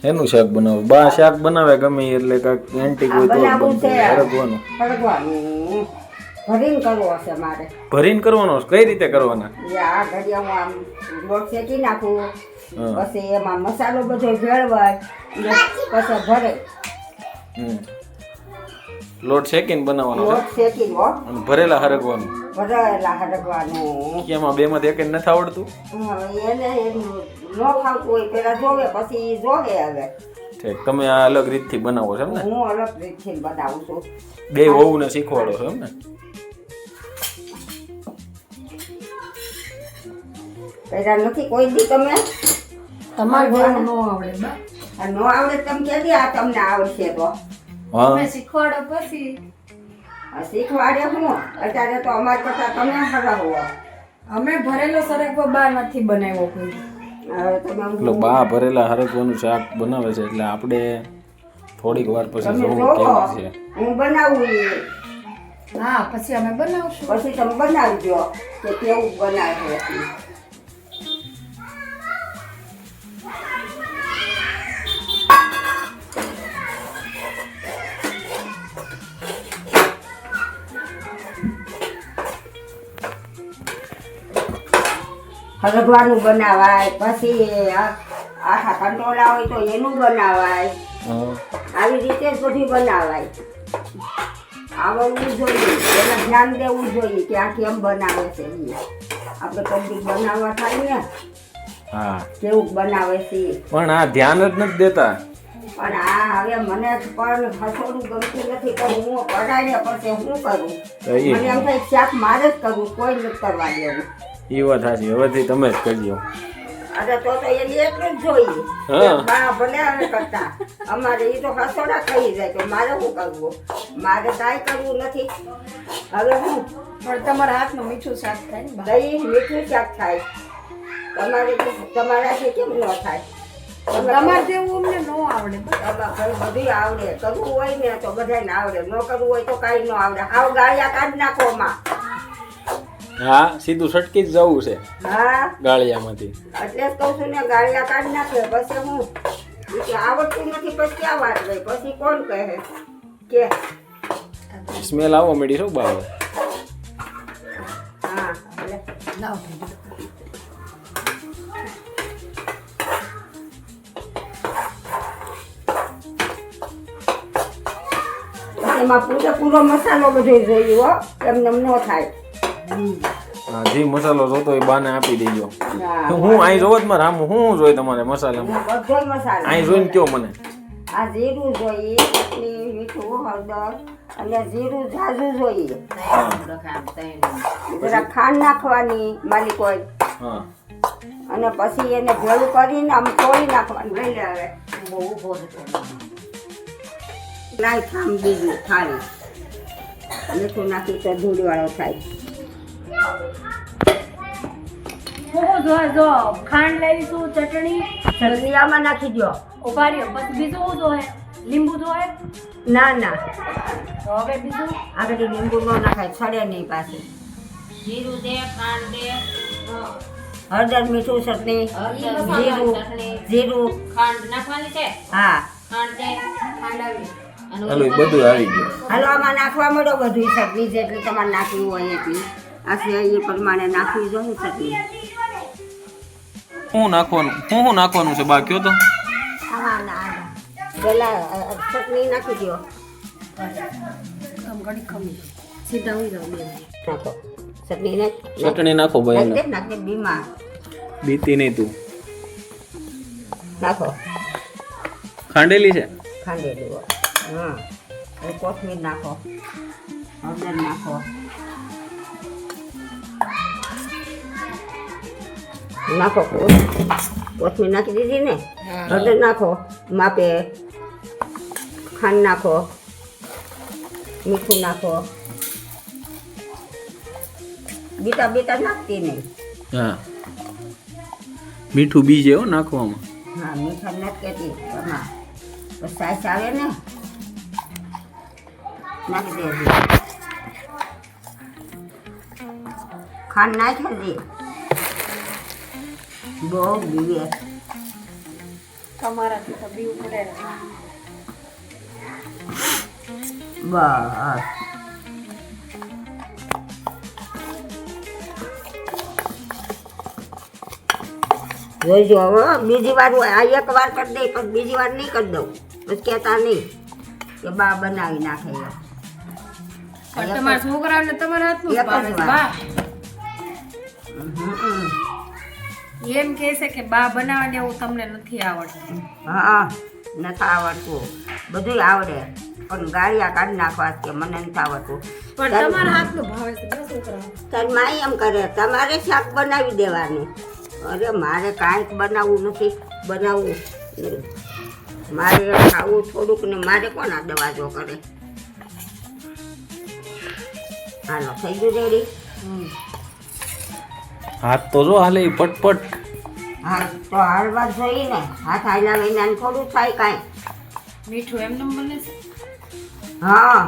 એનું શાક બનાવો બા શાક બનાવે ગમે એટલે કાંઈક એન્ટિક હોય તો હરગવાનું ભરીને કરવો હશે મારે. ભરીને કરવાનો કઈ રીતે કરવાના? આ ઘડિયા હું આમ લોટ શેકી નાખું, પછી એમાં મસાલો બધો ભેળવાય, પછી ભરે. લોટ શેકીને બનાવવાનો લોટ શેકી અને ભરેલા હરગવાનું. ભરેલા હરગવાનું. કે એમાં બે માંથી એક નથી આવડતું? એને ન ખાવતું હોય પેલા જોવે, પછી જોવે. હવે ઠીક, તમે આ અલગ રીતથી બનાવો છો એમ ને? હું અલગ રીતથી બનાવું છું. બે વહુને શીખવાડો છો એમ ને? પેલા નથી કોઈ દી તમે તમારે ઘરે ન આવડે બા. ન આવડે તમે કે આ તમને આવડશે તો તમે શીખવાડો પછી શીખવાડે. હું અત્યારે તો અમારી કરતા તમે હરાવો. અમે ભરેલો સરગવો બા નથી બનાવ્યો કોઈ. હવે તમે એટલે બા ભરેલા હરગવાનું શાક બનાવે છે એટલે આપણે થોડીક વાર પછી તમે જોવું જોવો કેવું છે. હું બનાવું એ. હા પછી અમે બનાવશું. પછી તમે બનાવજો કે કેવું બનાવે છે. હરગવાનું બનાવાય, પછી આખા કંટોળા હોય તો એનું બનાવાય. આવી રીતે જ બધું બનાવાય. આવડવું જોઈએ, એને ધ્યાન દેવું જોઈએ કે આ કેમ બનાવે છે. આપણે કદી બનાવવા થાય ને હા કેવું બનાવે છે. પણ આ ધ્યાન જ નથી દેતા. પણ આ હવે મને પણ હસોડું ગમતું નથી, પણ હું કરાય પછી હું કરું. મને એમ થાય શાક મારે જ કરવું, કોઈ નથી કરવા દેવું. એ વાત સાચી, હવેથી તમે જ કરજો. અરે તો એની એટલું જ જોઈએ. બા ભલે અમે કરતા, અમારે એ તો હસોડા ખાઈ જાય તો મારે શું કરવું? મારે કાંઈ કરવું નથી. હવે હું પણ તમારા હાથનું મીઠું શાક થાય ને બા. દહીં મીઠું શાક થાય. તમારાથી કેમ ન થાય? તમારે જેવું અમને ન આવડે બા. બધું આવડે. કરવું હોય ને તો બધાને આવડે, ન કરવું હોય તો કાંઈ ન આવડે. હાવ ગાળિયા કાઢી નાખો માં. હા સીધું સટકી જ જવું છે હા ગાળિયામાંથી. એટલે જ કહું છું ને, ગાળિયા કાઢી નાખે. પછી હું આવડતું નથી પછી ક્યાં વાત રહી? પછી કોણ કહે કે સ્મેલ આવવા મળી શું બાવે? હા લાવ. એમાં પૂરેપૂરો મસાલો બધો જોઈએ હો, એમને ન થાય. હા જે મસાલો જોતો એ બાને આપી દેજો. હા, હું અહીં જોવો જ મારે આમ શું જોઈએ તમારે મસાલામાં? બધો મસાલો અહીં જોઈને કયો મને. આ જીરું જોઈએ, ચટણી, મીઠું, હળદર અને જીરું ઝાઝુ જોઈએ. જરા ખાંડ નાખવાની માલિક હોય. હા અને પછી એને ભેળું કરીને આમ તોડી નાખવાનું. લઈ લે હવે લાઈ થામ બીજું થાળી મીઠું નાખી તો ધૂળવાળો થાય. જો ખાંડ લઈશું, ચટણી ચટણી આમાં નાખી દો. ઉભા રહ્યો. પછી બીજું શું જોઈએ? લીંબુ જોઈએ? ના ના, તો હવે બીજું આગળ લીંબુ ન નાખાય, છડે નહીં પાછી. જીરું દે, ખાંડ દે, હળદર, મીઠું, ચટણી, જીરું જીરું ખાંડ નાખવાની છે. હા ખાંડ દે, ખાંડ આવી. હાલો એ બધું આવી ગયું. હાલો આમાં નાખવા મળો બધું. ચટણી જેટલી તમારે નાખવી હોય એટલી આ છે એ પ્રમાણે નાખવી જોઈએ ચટણી. શું નાખવાનું? શું નાખવાનું છે બા કયો તો? હા ના પેલા ચટણી નાખી દો. ઘડી ખમી સીધા ઉઈ જાવ બે નાખો ચટણી ને ચટણી નાખો ભાઈ. નાખી બીમાં બીતી નહીં તું. નાખો ખાંડેલી છે? ખાંડેલી હોય. હા હવે કોથમીર નાખો, હળદર નાખો, નાખો કોથમીર નાખી દીધી ને. હળદર નાખો માપે, ખાંડ નાખો, મીઠું નાખો. બીટા બીટા નાખતી નહીં. હા મીઠું બીજે હો નાખવામાં. હા મીઠા નથી કહેતી. હા તો સાસ આવે ને નાખી દેજે. ખાંડ નાખી દે. બહુ બીવે. તમારાથી તો બીવું પડે ને. બસ જોઈજો હવે બીજી વાર હોય. આ એક વાર કરી દે પછી બીજી વાર નહીં કરી દઉં. પછી કહેતા નહીં કે બા બનાવી નાખે એમ. પણ તમારા છોકરાઓને તમારા હાથનું જ એક જ ભાવે છે, વાર. બા. એમ કહે છે કે બા બનાવવા દેવું તમને નથી આવડતું. હા નથી આવડતું. બધું આવડે પણ ગાળિયા કાઢી નાખવા કે મને નથી આવડતું. પણ તમારા હાથનું ભાવે છે બસ છોકરાઓ. તારી માઈ એમ કરે તમારે શાક બનાવી દેવાનું. અરે મારે કાંઈક બનાવવું નથી. બનાવવું નહીં. મારે ખાવું થોડુંક ને મારે કોણ આ દવા જો કરે. હાલો થઈ ગયું રેડી. હાથ તો જો હાલે ઈ પટપટ. હા તો હાલવા જોઈએ ને. હાથ હાલ્યા વિના થોડું થાય કાંઈ. મીઠું એમને બને છે. હા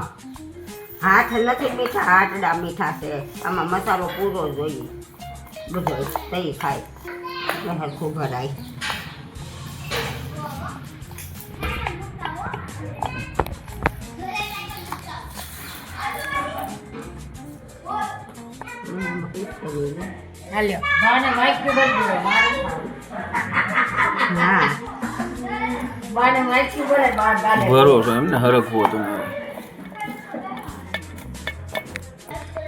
હાથ નથી મીઠા, હાથડા મીઠા છે. આમાં મસાલો પૂરો જોઈએ. બધો સહી થાય એટલે હરખું ભરાય. હાલ્યો. બાને વાઈક્યું બધું હા બાને વાઈક્યું બોલે બાર ગાલે ભરો છો એમને હરખવો તમારે.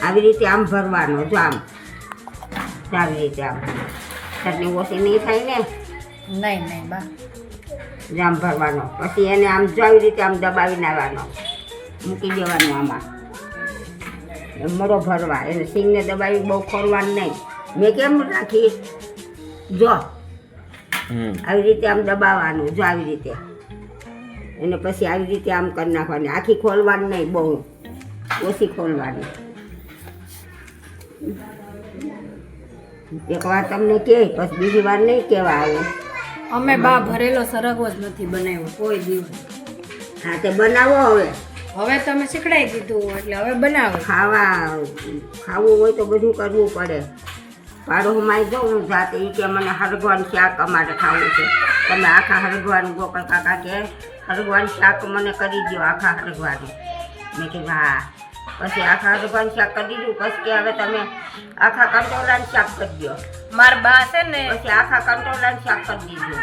આવી રીતે આમ ભરવાનો. જો આમ આવી રીતે આમ ચટણી ઓછી નહીં થાય ને. નહીં નહીં બા. જામ ભરવાનો. પછી એને આમ જો આવી રીતે આમ દબાવી નાખવાનો. મૂકી દેવાનું આમાં. એમ મરો ભરવા. એને સિંગને દબાવી બહુ ખોરવાનું નહીં. મેં કેમ રાખી જો આવી રીતે આમ દબાવવાનું. જો આવી રીતે એને પછી આવી રીતે આમ કરી નાખવાની. આખી ખોલવાની નહીં, બહુ ઓછી ખોલવાની. એક વાર તમને કહે પછી બીજી વાર નહીં કહેવા આવું. અમે બા ભરેલો સરગવો જ નથી બનાવ્યો કોઈ દિવસ. હા તે બનાવો હવે. હવે તમે શીખડાઈ દીધું એટલે હવે બનાવો. ખાવું હોય તો બધું કરવું પડે. પાડોમાં જવું જાતે એ કે મને હરગવાનું શાક અમારે ખાવું છે. તમે આખા હરગવાનું ગોકળ કાકા કે હરગવાનું શાક મને કરી દો આખા હરગવાનું. મેં કીધું હા. પછી આખા હરગવાનું શાક કરી દીધું. પછી કે હવે તમે આખા કંટોલાનું શાક કરી દો. મારા બા છે ને પછી આખા કંટોલાનું શાક કરી દીધું.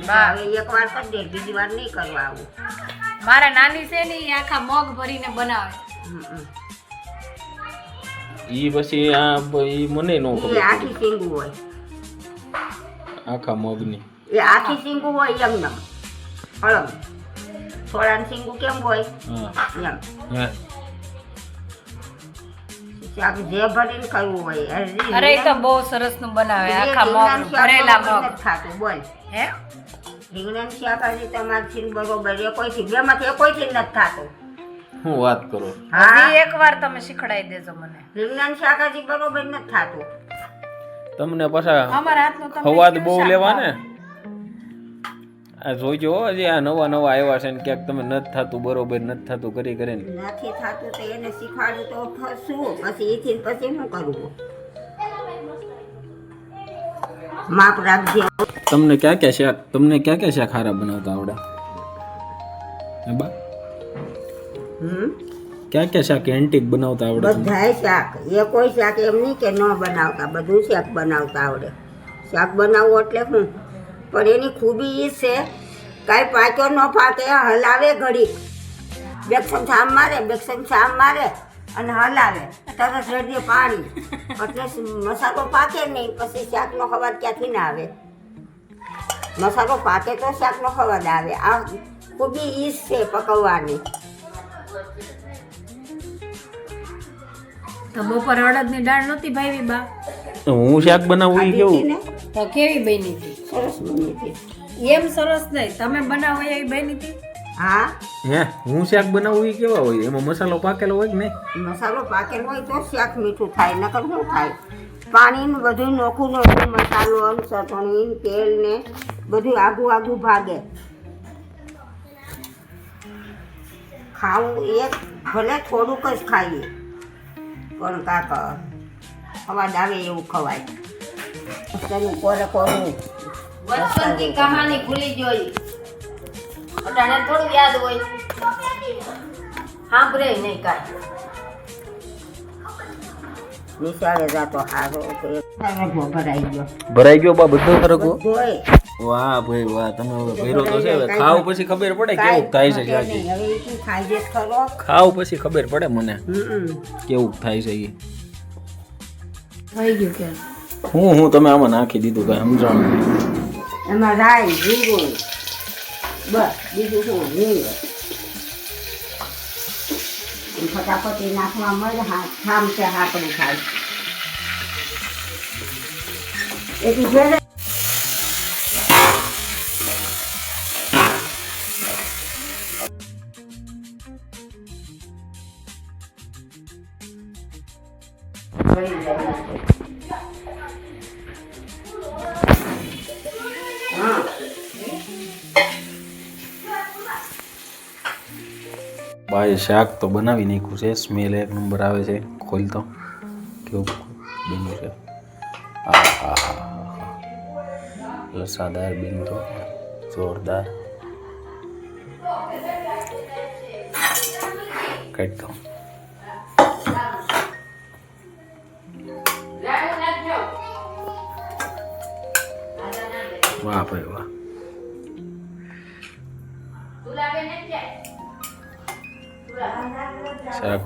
હવે એક વાર કરી દે, બીજી વાર નહીં કરવા આવું. મારા નાની છે ને એ આખા મગ ભરીને બનાવે. ઈ પછી આ ઈ મને નો એ ખબર. આખી સિંગું હોય. આખા મગની એ આખી સિંગું હોય એમ નમ હળમ. થોડાની સિંગું કેમ હોય હા એમ. હા શાક જે ભરીને કરવું હોય. અરે એ તો બહુ સરસ નું બનાવે આખા મગ ભરેલા મગ. ખાતું બોલ હે રીંગણાનું શાક હજી તમારથી બરોબર એ કોઈથી બેમાંથી એ કોઈથી નથી થતું. હું વાત કરો. હા હજી એકવાર તમે શીખડાઈ દેજો મને. રીંગણાનું શાક હજી બરોબર નથી થતું. તમને પાછા અમારા હાથનું તમે હવાદ કેવું બહુ શાક લેવા ભાવે? ને. આ જોઈજો હો, હજી આ નવા નવા આવ્યા છે ને ક્યાંક તમે નથી થતું બરોબર નથી થતું કરી કરીને. નથી થતું તો એને શીખવાડું તો શું પછી એથી પછી શું કરવું. માપ રાખજે. તમને ક્યાં ક્યાં શાક હારા બનાવતા આવડે હે બા? ક્યાં શાક એન્ટિક બનાવતા આવડે તમને? બધાય શાક. એ કોઈ શાક એમ નહીં કે ન બનાવતા. બધું શાક બનાવતા આવડે. શાક બનાવવું એટલે શું પણ એની ખૂબી એ છે કાંઈ પાક્યો ન પાકે હલાવે ઘડીક. બેક્સમ સામ મારે અને હલાવે તરત રેડીએ પાણી. એટલે મસાલો પાકે નહીં પછી શાકનો ખવાદ ક્યાંથી ના આવે. મસાલો પાકે તો શાકનો ખવાદ આવે. આ ખૂબી ઈ છે પકવવાની. તો બપોર અડદની દાળ નહોતી ભાવી બા? હું શાક બનાવું ઈ કેવું? ને તો કેવી બની હતી? સરસ બની હતી. એમ સરસ નહીં તમે બનાવો એવી બની હતી. હા હે હું શાક બનાવું ઈ કેવા હોય? એમાં મસાલો પાકેલો હોય કે નહીં? મસાલો પાકેલો હોય તો શાક મીઠું થાય. નકર શું થાય? પાણીનું બધું નોખું મસાલો ચટણી તેલ ને બધું આઘું ભાગે. ખાવું એક ભલે થોડુંક જ ખાઈએ પણ કાંક અવાજ આવે એવું ખવાય તેનું કોરે કોરું વર્ષોથી કહાની ભૂલી જોઈ અટાણે થોડું યાદ હોય સાંભળે નહીં કાંઈ નિશાળે જાતો હારો તો એક સરગવો ભરાઈ ગયો ભરાઈ ગયો બા બધો સરગવો બધોય. વાહ ભાઈ વાહ તમે હવે ભર્યો તો છે હવે ખાવ પછી ખબર પડે કેવું થાય છે કાંઈ જાજી નહીં. હવે એ શું ખાઈ જશે ખરો ખાવ પછી ખબર પડે મને હમ. કેવું થાય છે એ થઈ ગયું કે હું તમે આમાં નાખી દીધું કઈ સમજાણું નહીં. એમાં રાઈ જીરું બસ બીજું શું હિંગ એમ ફટાફટ એ નાખવા મળે ઠામ છે હાકડું થાય એટલું ઘેરે હા ભાઈ શાક તો બનાવી નાખ્યું છે સ્મેલ એક નંબર આવે છે ખોલતો કેવું બન્યું છે લસાદાર બન્યું તો જોરદાર કાઢ દો વાહ ભાઈ વાહ શાક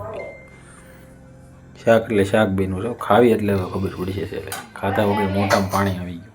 શાક એટલે શાક બેનું છે ખાવી એટલે હવે ખબર પડી જશે એટલે ખાતા વગર મોઢામાં પાણી આવી ગયું